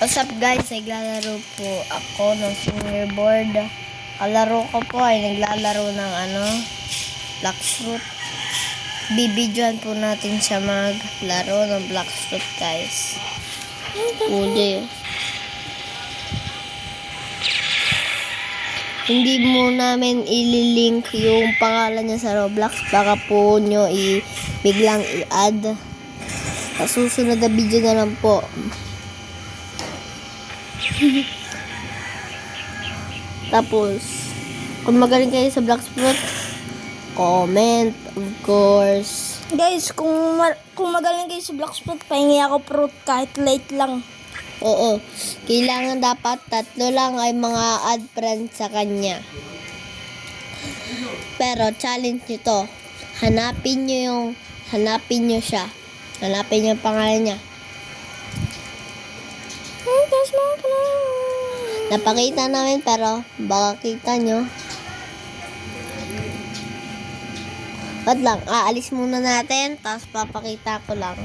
What's up guys, naglalaro po ako ng fingerboard. Kalaro ko po ay naglalaro ng black fruit. Bibidyoan po natin siya maglaro ng black fruit guys. Pwede. Hindi mo namin ililink yung pangalan niya sa Roblox. Baka po nyo biglang i-add. Sa susunod na video na lang po. Tapos, kung magaling kayo sa black fruit, comment, of course. Guys, kung magaling kayo sa black fruit, pahingi ako fruit kahit late lang. Oo, kailangan dapat 3 lang ay mga add friends sa kanya. Pero challenge nyo to. Hanapin nyo siya. Hanapin nyo yung pangalan niya. Napakita namin pero baka kita nyo. Wait lang, aalis muna natin tapos papakita ko lang.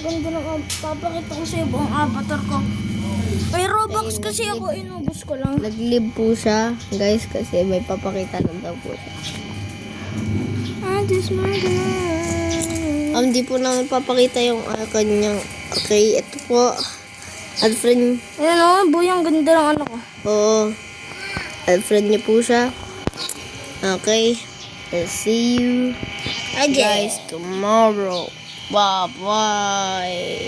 Ganda ng papakita ko sa buong avatar ko. May Robux kasi ako, inubos ko lang. Nag-live po siya, guys, kasi may papakita lang daw po siya. Hindi po namin papakita yung kanyang. Okay, ito po. Friend. Ayan buyang ganda ng ano ko. Oo. Friend niya po siya. Okay. I'll see you guys tomorrow. Bye-bye.